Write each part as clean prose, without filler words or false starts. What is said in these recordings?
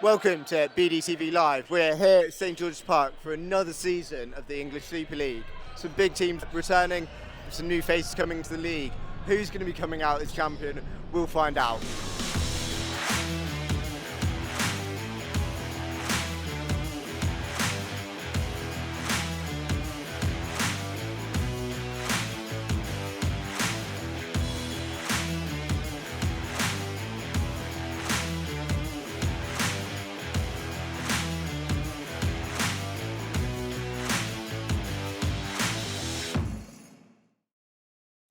Welcome to BDTV Live. We're here at St George's Park for another season of the English Super League. Some big teams returning, some new faces coming to the league. Who's going to be coming out as champion? We'll find out.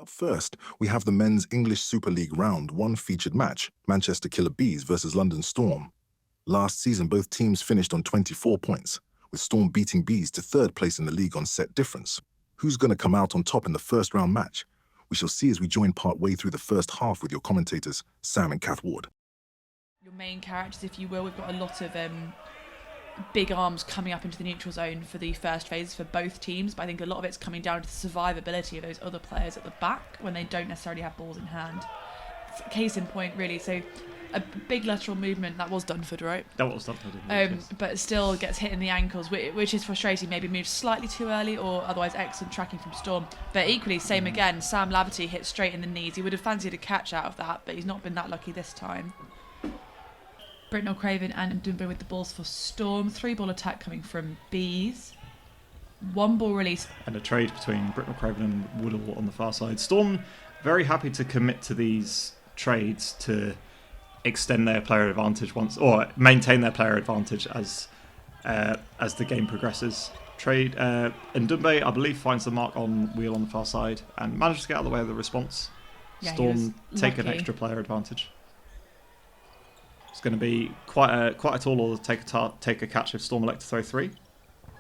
Up first, we have the Men's English Super League Round 1 featured match, Manchester Killer Bees versus London Storm. Last season, both teams finished on 24 points, with Storm beating Bees to third place in the league on set difference. Who's going to come out on top in the first round match? We shall see as we join part way through the first half with your commentators, Sam and Kath Ward. Your main characters, if you will, we've got a lot of big arms coming up into the neutral zone for the first phase for both teams, but I think a lot of it's coming down to the survivability of those other players at the back when they don't necessarily have balls in hand. Case in point, really. So a big lateral movement, that was Dunford, right? That was Dunford. Yes. But it still gets hit in the ankles, which is frustrating. Maybe moved slightly too early, or otherwise excellent tracking from Storm. But equally, same again, Sam Laverty hit straight in the knees. He would have fancied a catch out of that, but he's not been that lucky this time. Britnell Craven and Ndumbe with the balls for Storm. 3-ball attack coming from Bees. 1-ball release. And a trade between Britnell Craven and Woodall on the far side. Storm very happy to commit to these trades to extend their player advantage or maintain their player advantage as the game progresses. Trade Ndumbe, I believe, finds the mark on Wheel on the far side and manages to get out of the way of the response. Yeah, Storm take an extra player advantage. It's going to be quite a tall order to take a catch if Storm elect to throw 3.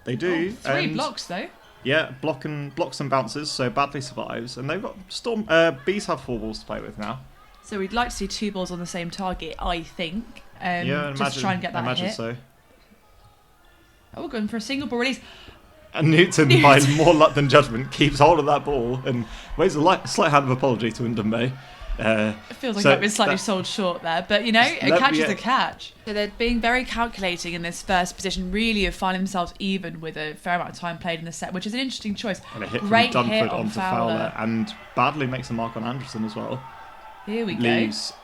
They do. Oh, 3 blocks though. Yeah, blocks and bounces, so Badley survives, and they've got Storm. Bees have 4 balls to play with now. So we'd like to see 2 balls on the same target, I think. Yeah, just to try and get that imagine hit. So. Oh, we're going for a single ball release. And Newton, by more luck than judgment, keeps hold of that ball and waves a slight hand of apology to Ndumbe. It feels like I've been slightly sold short there, but a catch is a catch. So they're being very calculating in this first position, really of finding themselves even with a fair amount of time played in the set, which is an interesting choice. And a hit Great from hit Dunford on onto Fowler, and Badley makes a mark on Anderson as well. Here we Leaves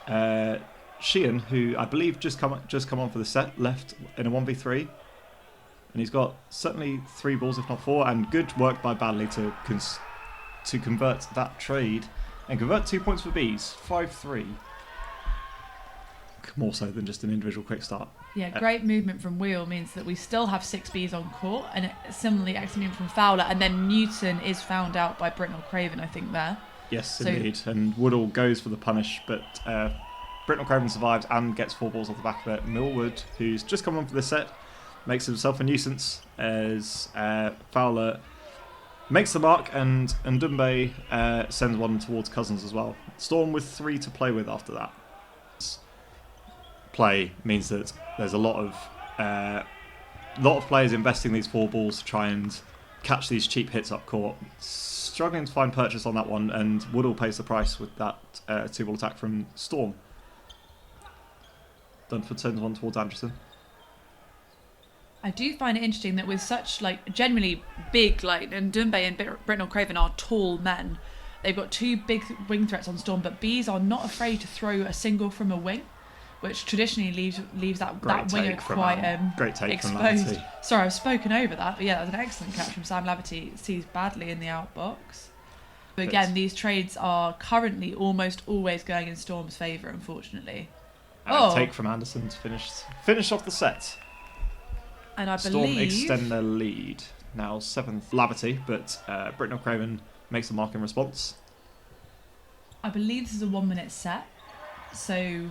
Sheehan, who I believe just come on for the set, left in a 1v3, and he's got certainly 3 balls if not 4, and good work by Badley to convert that trade. And convert 2 points for Bees, 5-3. More so than just an individual quick start. Yeah, great movement from Wheel means that we still have 6 Bees on court, and similarly excellent from Fowler, and then Newton is found out by Britnell Craven, I think, there. Yes, indeed. And Woodall goes for the punish, but Britnell Craven survives and gets 4 balls off the back of it. Millwood, who's just come on for the set, makes himself a nuisance as Fowler makes the mark, and Ndumbe sends one towards Cousins as well. Storm with 3 to play with after that. Play means that there's a lot of players investing these 4 balls to try and catch these cheap hits up court. Struggling to find purchase on that one, and Woodall pays the price with that 2-ball attack from Storm. Dunford sends one towards Anderson. I do find it interesting that with such generally big, Ndumbe and Britnell Craven are tall men. They've got 2 big wing threats on Storm, but Bees are not afraid to throw a single from a wing, which traditionally leaves that winger quite great take exposed. From Sorry, I've spoken over that, but yeah, that was an excellent catch from Sam Laverty. Sees Badly in the outbox. But again, these trades are currently almost always going in Storm's favour, unfortunately. Take from Anderson to finish off the set. And I Storm believe extend their lead. Now 7th Laverty, but Britnell Craven makes a mark in response. I believe this is a 1-minute set. So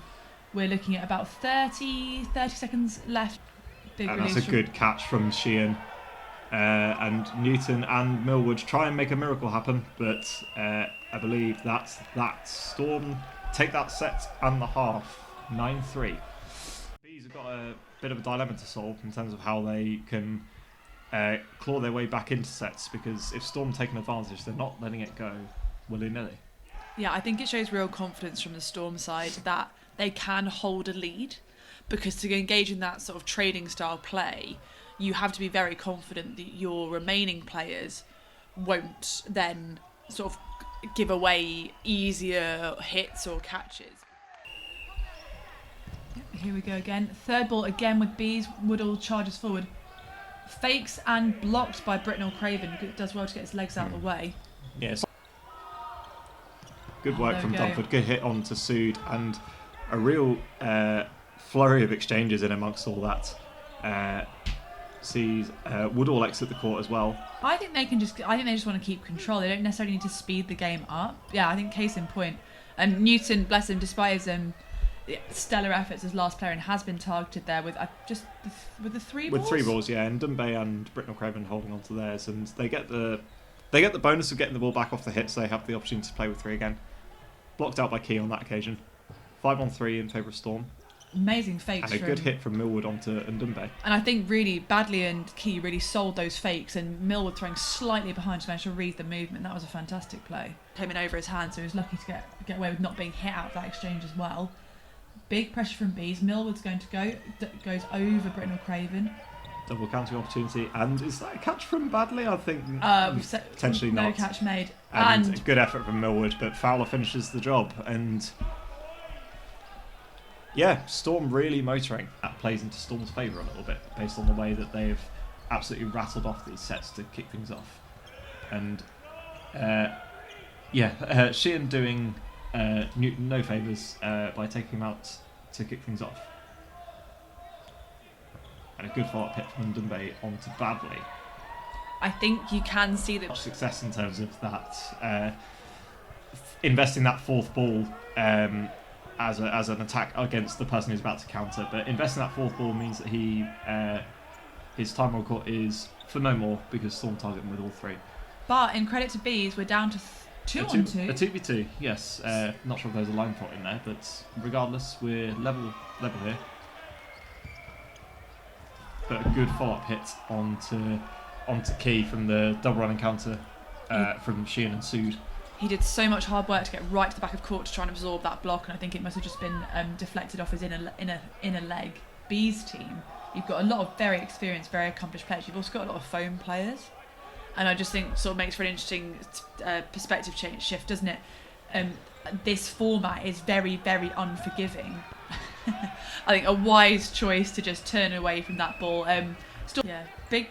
we're looking at about 30 seconds left. And that's a good catch from Sheehan. And Newton and Millwood try and make a miracle happen, but I believe that's that. Storm take that set and the half. 9-3. Bees have got a bit of a dilemma to solve in terms of how they can claw their way back into sets, because if Storm take an advantage, they're not letting it go willy-nilly. Yeah, I think it shows real confidence from the Storm side that they can hold a lead, because to engage in that sort of trading style play, you have to be very confident that your remaining players won't then sort of give away easier hits or catches. Here we go again. Third ball again with bees. Woodall charges forward. Fakes and blocked by Britnell Craven. Does well to get his legs out of the way. Yes. Good work from Dunford. Good hit on to Sood, and a real flurry of exchanges in amongst all that. Sees Woodall exit the court as well. I think they just want to keep control. They don't necessarily need to speed the game up. Yeah, I think case in point. And Newton, bless him, despite his stellar efforts as last player, and has been targeted there with with the 3 balls. With 3 balls, yeah, and Dunbay and Britnell Craven holding on to theirs, and they get the bonus of getting the ball back off the hit, so they have the opportunity to play with 3 again. Blocked out by Key on that occasion. 5-on-3 in favour of Storm. Amazing fakes. And a good hit from Millwood onto Ndumbe. And I think really Badley and Key really sold those fakes, and Millwood throwing slightly behind to manage to read the movement. That was a fantastic play. Came in over his hand, so he was lucky to get away with not being hit out of that exchange as well. Big pressure from Bees. Millwood's going to goes over Britnell Craven. Double counting opportunity, and is that a catch from Badley? I think potentially no not. No catch made. And good effort from Millwood, but Fowler finishes the job. And yeah, Storm really motoring. That plays into Storm's favour a little bit, based on the way that they've absolutely rattled off these sets to kick things off. And Sheehan doing Newton no favours by taking him out to kick things off. And a good follow-up hit from Ndumbe onto Badley. I think you can see that success in terms of that investing that 4th ball as an attack against the person who's about to counter. But investing that 4th ball means that his time on court is for no more, because Storm target him with all 3. But in credit to Bees, we're down to 2-on-2. A 2v2, yes. Not sure if there's a line thought in there, but regardless, we're level here. But a good follow-up hit onto Key from the double running counter from Sheehan and Sood. He did so much hard work to get right to the back of court to try and absorb that block, and I think it must have just been deflected off his inner leg. Bees team, you've got a lot of very experienced, very accomplished players. You've also got a lot of foam players, and I just think sort of makes for an interesting perspective shift, doesn't it? This format is very, very unforgiving. I think a wise choice to just turn away from that ball.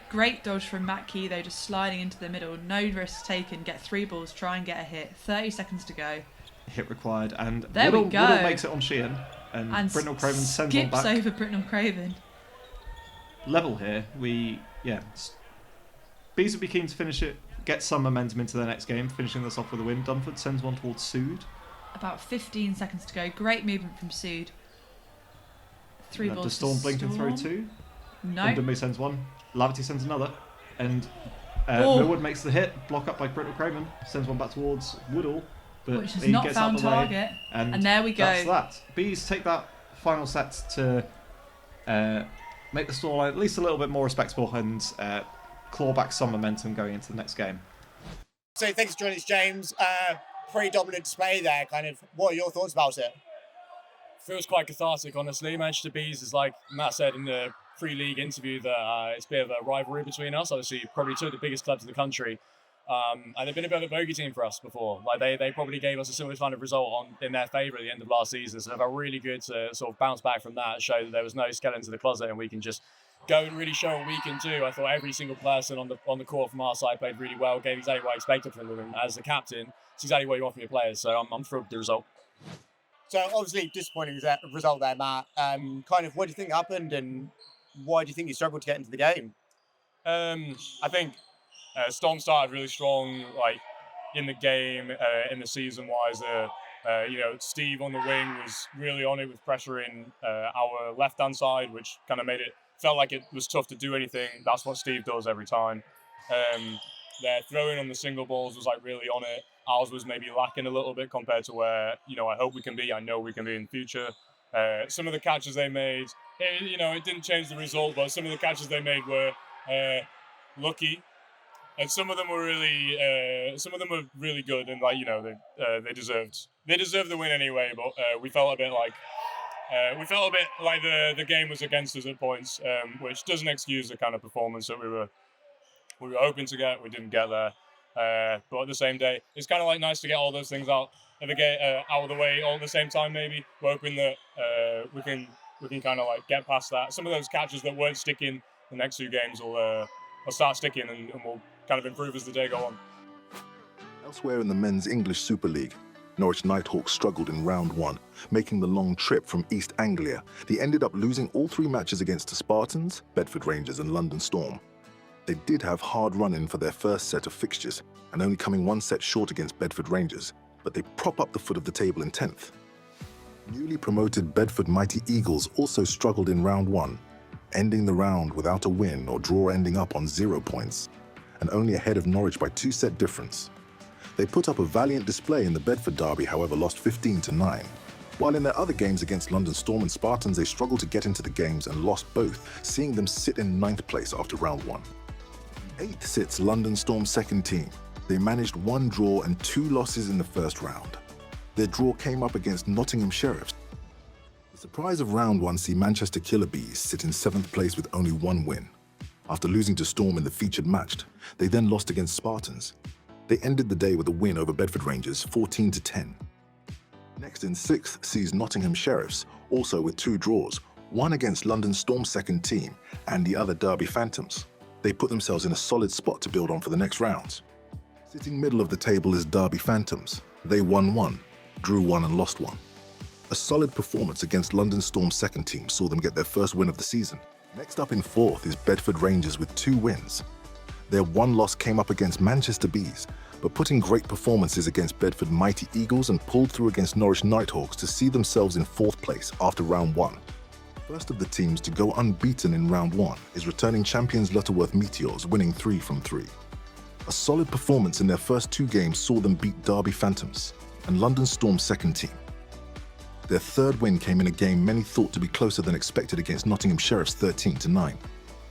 Great dodge from Matt Key though, just sliding into the middle. No risks taken. Get 3 balls. Try and get a hit. 30 seconds to go. Hit required, and there we go. Woodall makes it on Sheehan, and Britnell Craven sends one back. Skips over Britnell Craven. Level here. Bees would be keen to finish it, get some momentum into their next game, finishing this off with a win. Dunford sends one towards Sood. About 15 seconds to go. Great movement from Sood. 3 balls. Does Storm blink and throw 2? No. Ndumbe sends 1. Lavity sends another. And Millwood makes the hit. Block up by Britnell Craven. Sends one back towards Woodall. But which has not found target. And there we go. That's that. Bees take that final set to make the scoreline at least a little bit more respectable and claw back some momentum going into the next game. So thanks for joining us, James. Pretty dominant display there. Kind of, what are your thoughts about it? Feels quite cathartic, honestly. Manchester Bees is, like Matt said in the pre-league interview, that it's a bit of a rivalry between us. Obviously, probably 2 of the biggest clubs in the country, and they've been a bit of a bogey team for us before. Like they probably gave us a similar kind of result in their favour at the end of last season. So they felt really good to sort of bounce back from that, show that there was no skeleton to the closet, and we can just go and really show what we can do. I thought every single person on the court from our side played really well, gave exactly what I expected from them. And as the captain, it's exactly what you want from your players. So I'm thrilled with the result. So obviously disappointing result there, Matt. Kind of, what do you think happened, and why do you think you struggled to get into the game? I think Storm started really strong, like in the game, in the season-wise. Steve on the wing was really on it with pressuring our left-hand side, which kind of felt like it was tough to do anything. That's what Steve does every time. Their throwing on the single balls was like really on it. Ours was maybe lacking a little bit compared to where, I hope we can be. I know we can be in the future. Some of the catches they made, it didn't change the result, but some of the catches they made were lucky. And some of them were really good, and they deserved the win anyway. But we felt a bit like we felt a bit like the game was against us at points, which doesn't excuse the kind of performance that we were hoping to get. We didn't get there, but at the same day, it's kind of like nice to get all those things out of the way all at the same time. Maybe we're hoping that we can kind of like get past that. Some of those catches that weren't sticking the next 2 games will start sticking, and will kind of improve as the day go on. Elsewhere in the Men's English Super League, Norwich Nighthawks struggled in round 1, making the long trip from East Anglia. They ended up losing all 3 matches against the Spartans, Bedford Rangers and London Storm. They did have hard run-in for their first set of fixtures, and only coming 1 set short against Bedford Rangers, but they prop up the foot of the table in 10th. Newly promoted Bedford Mighty Eagles also struggled in round 1, ending the round without a win or draw, ending up on 0 points, and only ahead of Norwich by 2-set difference. They put up a valiant display in the Bedford derby, however lost 15-9. While in their other games against London Storm and Spartans, they struggled to get into the games and lost both, seeing them sit in 9th place after round 1. 8th sits London Storm's second team. They managed 1 draw and 2 losses in the first round. Their draw came up against Nottingham Sheriffs. The surprise of round 1 see Manchester Killer Bees sit in 7th place with only 1 win. After losing to Storm in the featured match, they then lost against Spartans. They ended the day with a win over Bedford Rangers, 14-10. Next in 6th sees Nottingham Sheriffs, also with 2 draws, one against London Storm's second team and the other Derby Phantoms. They put themselves in a solid spot to build on for the next rounds. Sitting middle of the table is Derby Phantoms. They won 1, drew 1 and lost 1. A solid performance against London Storm's second team saw them get their first win of the season. Next up in 4th is Bedford Rangers with 2 wins. Their 1 loss came up against Manchester Bees, but put in great performances against Bedford Mighty Eagles and pulled through against Norwich Nighthawks to see themselves in 4th place after round 1. First of the teams to go unbeaten in round 1 is returning champions Lutterworth Meteors, winning 3 from 3. A solid performance in their first 2 games saw them beat Derby Phantoms and London Storm's second team. Their 3rd win came in a game many thought to be closer than expected against Nottingham Sheriffs 13-9.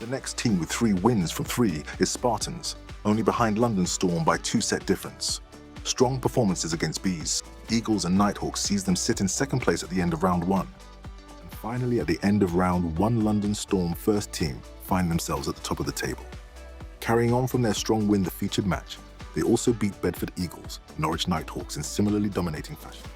The next team with 3 wins from 3 is Spartans, only behind London Storm by 2-set difference. Strong performances against Bees, Eagles and Nighthawks sees them sit in 2nd place at the end of round 1. And finally, at the end of round 1, London Storm first team find themselves at the top of the table. Carrying on from their strong win the featured match, they also beat Bedford Eagles, Norwich Nighthawks in similarly dominating fashion.